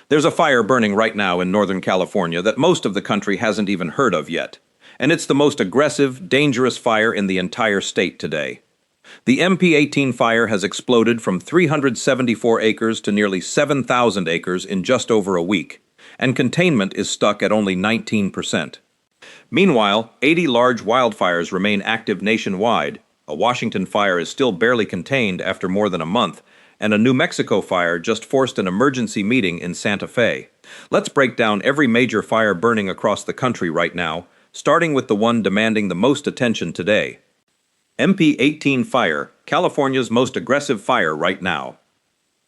There's a fire burning right now in Northern California that most of the country hasn't even heard of yet. And it's the most aggressive, dangerous fire in the entire state today. The MP18 fire has exploded from 374 acres to nearly 7,000 acres in just over a week, and containment is stuck at only 19%. Meanwhile, 80 large wildfires remain active nationwide. A Washington fire is still barely contained after more than a month, and a New Mexico fire just forced an emergency meeting in Santa Fe. Let's break down every major fire burning across the country right now, starting with the one demanding the most attention today. MP18 Fire, California's most aggressive fire right now.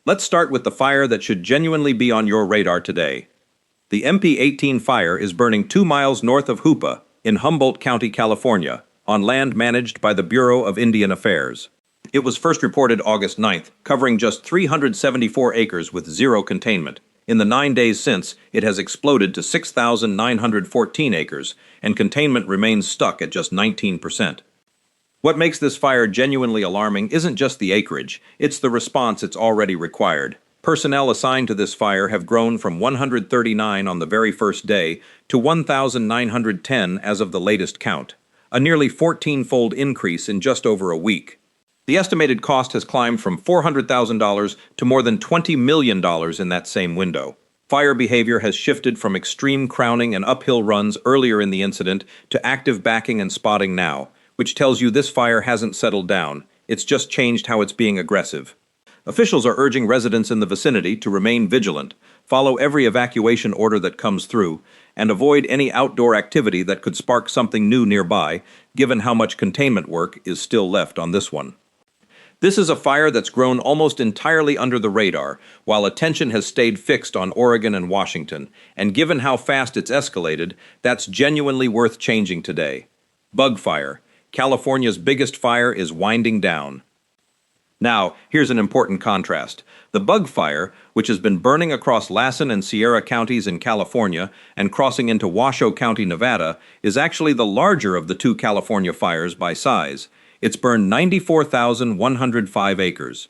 Let's start with the fire that should genuinely be on your radar today. The MP18 fire is burning 2 miles north of Hoopa, in Humboldt County, California, on land managed by the Bureau of Indian Affairs. It was first reported August 9th, covering just 374 acres with zero containment. In the 9 days since, it has exploded to 6,914 acres, and containment remains stuck at just 19%. What makes this fire genuinely alarming isn't just the acreage, it's the response it's already required. Personnel assigned to this fire have grown from 139 on the very first day to 1,910 as of the latest count, a nearly 14-fold increase in just over a week. The estimated cost has climbed from $400,000 to more than $20 million in that same window. Fire behavior has shifted from extreme crowning and uphill runs earlier in the incident to active backing and spotting now, which tells you this fire hasn't settled down, it's just changed how it's being aggressive. Officials are urging residents in the vicinity to remain vigilant, follow every evacuation order that comes through, and avoid any outdoor activity that could spark something new nearby, given how much containment work is still left on this one. This is a fire that's grown almost entirely under the radar, while attention has stayed fixed on Oregon and Washington, and given how fast it's escalated, that's genuinely worth changing today. Bug fire. California's biggest fire is winding down. Now, here's an important contrast. The bug fire, which has been burning across Lassen and Sierra counties in California and crossing into Washoe County, Nevada, is actually the larger of the two California fires by size. It's burned 94,105 acres.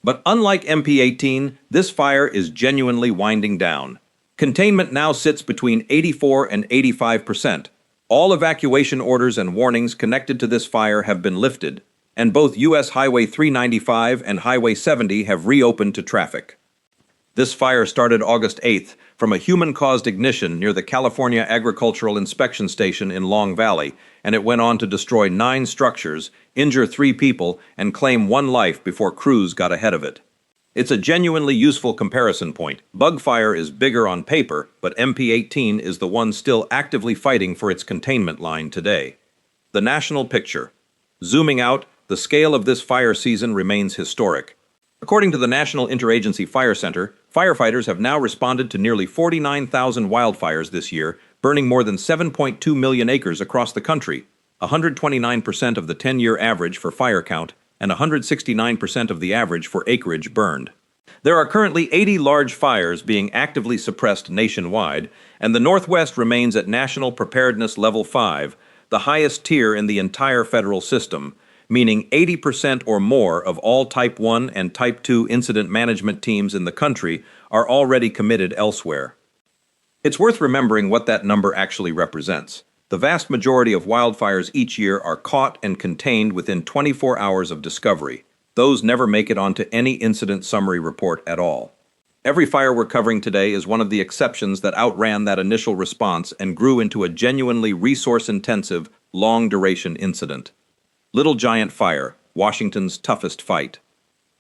But unlike MP18, this fire is genuinely winding down. Containment now sits between 84 and 85%. All evacuation orders and warnings connected to this fire have been lifted, and both U.S. Highway 395 and Highway 70 have reopened to traffic. This fire started August 8th from a human-caused ignition near the California Agricultural Inspection Station in Long Valley, and it went on to destroy 9 structures, injure 3 people, and claim 1 life before crews got ahead of it. It's a genuinely useful comparison point. Bug fire is bigger on paper, but MP18 is the one still actively fighting for its containment line today. The national picture. Zooming out, the scale of this fire season remains historic. According to the National Interagency Fire Center, firefighters have now responded to nearly 49,000 wildfires this year, burning more than 7.2 million acres across the country, 129% of the 10-year average for fire count, and 169% of the average for acreage burned. There are currently 80 large fires being actively suppressed nationwide, and the Northwest remains at National Preparedness Level 5, the highest tier in the entire federal system, meaning 80% or more of all Type 1 and Type 2 incident management teams in the country are already committed elsewhere. It's worth remembering what that number actually represents. The vast majority of wildfires each year are caught and contained within 24 hours of discovery. Those never make it onto any incident summary report at all. Every fire we're covering today is one of the exceptions that outran that initial response and grew into a genuinely resource-intensive, long-duration incident. Little Giant Fire, Washington's toughest fight.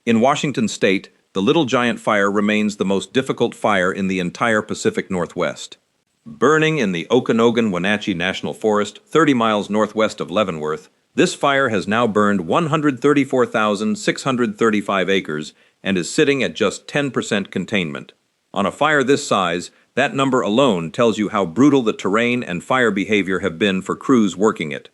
In Washington state, the Little Giant Fire remains the most difficult fire in the entire Pacific Northwest. Burning in the Okanogan-Wenatchee National Forest, 30 miles northwest of Leavenworth, this fire has now burned 134,635 acres and is sitting at just 10% containment. On a fire this size, that number alone tells you how brutal the terrain and fire behavior have been for crews working it.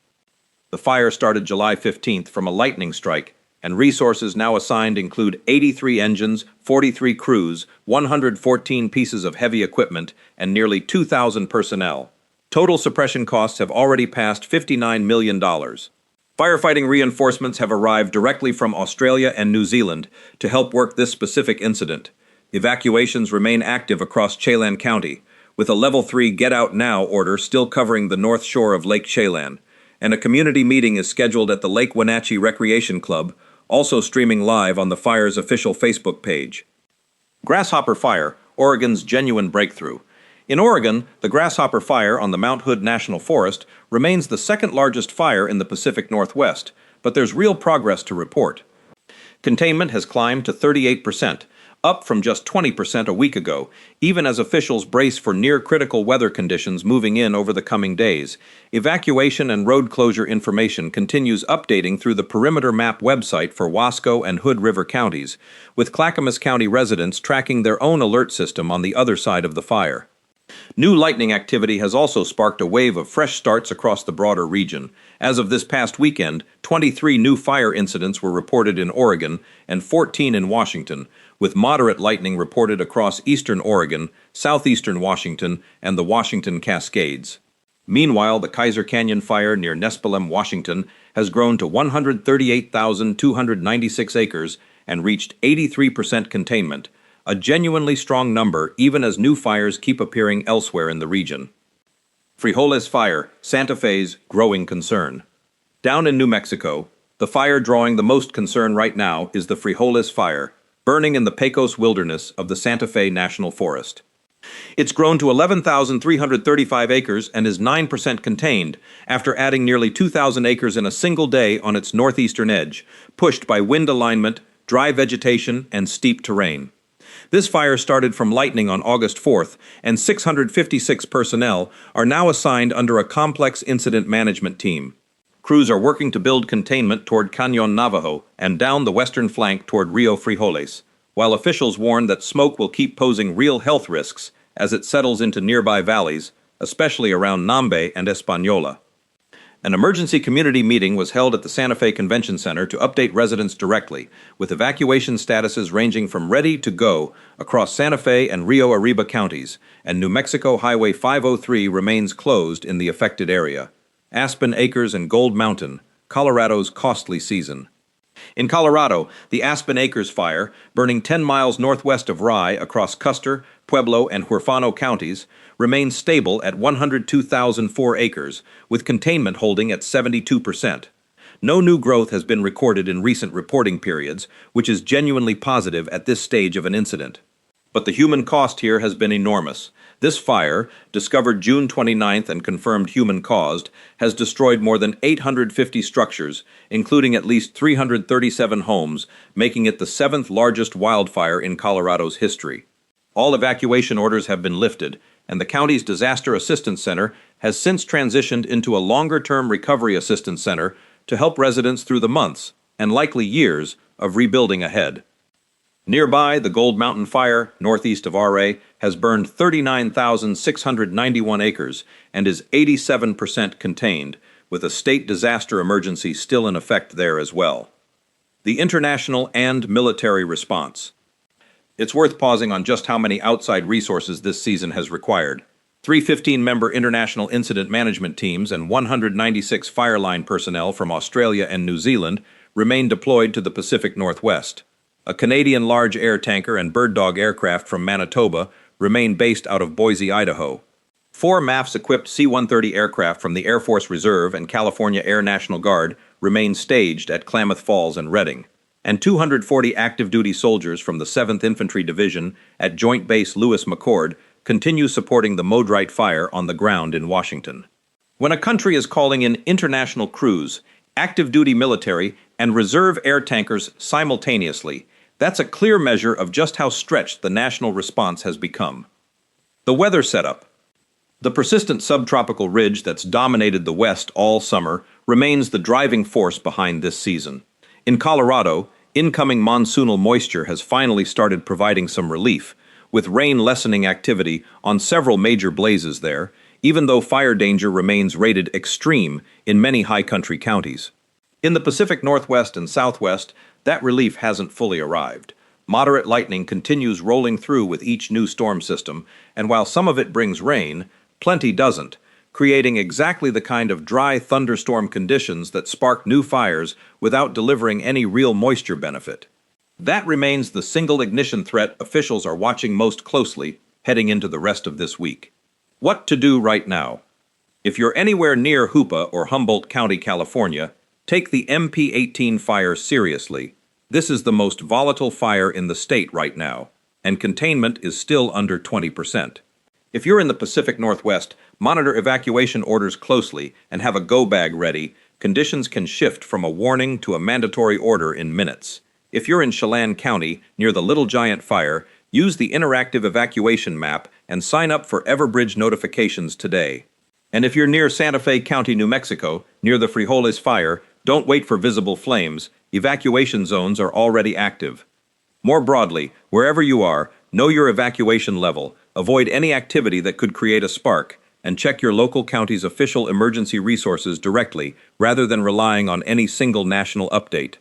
The fire started July 15th from a lightning strike, and resources now assigned include 83 engines, 43 crews, 114 pieces of heavy equipment, and nearly 2,000 personnel. Total suppression costs have already passed $59 million. Firefighting reinforcements have arrived directly from Australia and New Zealand to help work this specific incident. Evacuations remain active across Chelan County, with a Level 3 Get Out Now order still covering the north shore of Lake Chelan, and a community meeting is scheduled at the Lake Wenatchee Recreation Club, also streaming live on the fire's official Facebook page. Grasshopper Fire, Oregon's genuine breakthrough. In Oregon, the Grasshopper Fire on the Mount Hood National Forest remains the second largest fire in the Pacific Northwest, but there's real progress to report. Containment has climbed to 38%, up from just 20% a week ago, even as officials brace for near-critical weather conditions moving in over the coming days. Evacuation and road closure information continues updating through the Perimeter Map website for Wasco and Hood River counties, with Clackamas County residents tracking their own alert system on the other side of the fire. New lightning activity has also sparked a wave of fresh starts across the broader region. As of this past weekend, 23 new fire incidents were reported in Oregon and 14 in Washington, with moderate lightning reported across eastern Oregon, southeastern Washington, and the Washington Cascades. Meanwhile, the Kaiser Canyon fire near Nespelem, Washington, has grown to 138,296 acres and reached 83% containment, a genuinely strong number even as new fires keep appearing elsewhere in the region. Frijoles Fire, Santa Fe's growing concern. Down in New Mexico, the fire drawing the most concern right now is the Frijoles Fire, burning in the Pecos wilderness of the Santa Fe National Forest. It's grown to 11,335 acres and is 9% contained after adding nearly 2,000 acres in a single day on its northeastern edge, pushed by wind alignment, dry vegetation, and steep terrain. This fire started from lightning on August 4th, and 656 personnel are now assigned under a complex incident management team. Crews are working to build containment toward Cañon Navajo and down the western flank toward Rio Frijoles, while officials warn that smoke will keep posing real health risks as it settles into nearby valleys, especially around Nambe and Española. An emergency community meeting was held at the Santa Fe Convention Center to update residents directly, with evacuation statuses ranging from ready to go across Santa Fe and Rio Arriba counties, and New Mexico Highway 503 remains closed in the affected area. Aspen Acres and Gold Mountain, Colorado's costly season. In Colorado, the Aspen Acres fire, burning 10 miles northwest of Rye across Custer, Pueblo, and Huerfano counties, remains stable at 102,004 acres, with containment holding at 72%. No new growth has been recorded in recent reporting periods, which is genuinely positive at this stage of an incident. But the human cost here has been enormous. This fire, discovered June 29th and confirmed human-caused, has destroyed more than 850 structures, including at least 337 homes, making it the seventh largest wildfire in Colorado's history. All evacuation orders have been lifted, and the county's Disaster Assistance Center has since transitioned into a longer-term Recovery Assistance Center to help residents through the months, and likely years, of rebuilding ahead. Nearby, the Gold Mountain Fire, northeast of RA, has burned 39,691 acres and is 87% contained, with a state disaster emergency still in effect there as well. The international and military response. It's worth pausing on just how many outside resources this season has required. 3 15-member international incident management teams and 196 fireline personnel from Australia and New Zealand remain deployed to the Pacific Northwest. A Canadian large air tanker and Bird Dog aircraft from Manitoba remain based out of Boise, Idaho. 4 MAFS-equipped C-130 aircraft from the Air Force Reserve and California Air National Guard remain staged at Klamath Falls and Redding, and 240 active-duty soldiers from the 7th Infantry Division at Joint Base Lewis McChord continue supporting the Modrite Fire on the ground in Washington. When a country is calling in international crews, active-duty military, and reserve air tankers simultaneously, that's a clear measure of just how stretched the national response has become. The weather setup. The persistent subtropical ridge that's dominated the West all summer remains the driving force behind this season. In Colorado, incoming monsoonal moisture has finally started providing some relief, with rain lessening activity on several major blazes there, even though fire danger remains rated extreme in many high-country counties. In the Pacific Northwest and Southwest, that relief hasn't fully arrived. Moderate lightning continues rolling through with each new storm system, and while some of it brings rain, plenty doesn't, creating exactly the kind of dry thunderstorm conditions that spark new fires without delivering any real moisture benefit. That remains the single ignition threat officials are watching most closely heading into the rest of this week. What to do right now? If you're anywhere near Hoopa or Humboldt County, California, take the MP18 fire seriously. This is the most volatile fire in the state right now, and containment is still under 20%. If you're in the Pacific Northwest, monitor evacuation orders closely and have a go bag ready. Conditions can shift from a warning to a mandatory order in minutes. If you're in Chelan County, near the Little Giant Fire, use the interactive evacuation map and sign up for Everbridge notifications today. And if you're near Santa Fe County, New Mexico, near the Frijoles fire, don't wait for visible flames. Evacuation zones are already active. More broadly, wherever you are, know your evacuation level, avoid any activity that could create a spark, and check your local county's official emergency resources directly rather than relying on any single national update.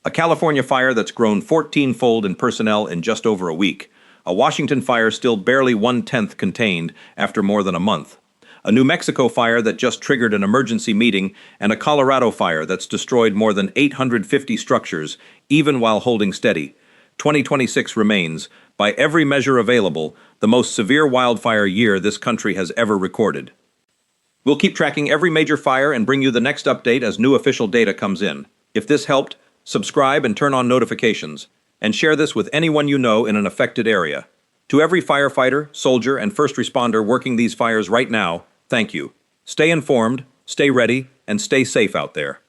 A California fire that's grown 14-fold in personnel in just over a week. A Washington fire still barely 1/10 contained after more than a month. A New Mexico fire that just triggered an emergency meeting, and a Colorado fire that's destroyed more than 850 structures, even while holding steady. 2026 remains, by every measure available, the most severe wildfire year this country has ever recorded. We'll keep tracking every major fire and bring you the next update as new official data comes in. If this helped, subscribe and turn on notifications, and share this with anyone you know in an affected area. To every firefighter, soldier, and first responder working these fires right now, thank you. Stay informed, stay ready, and stay safe out there.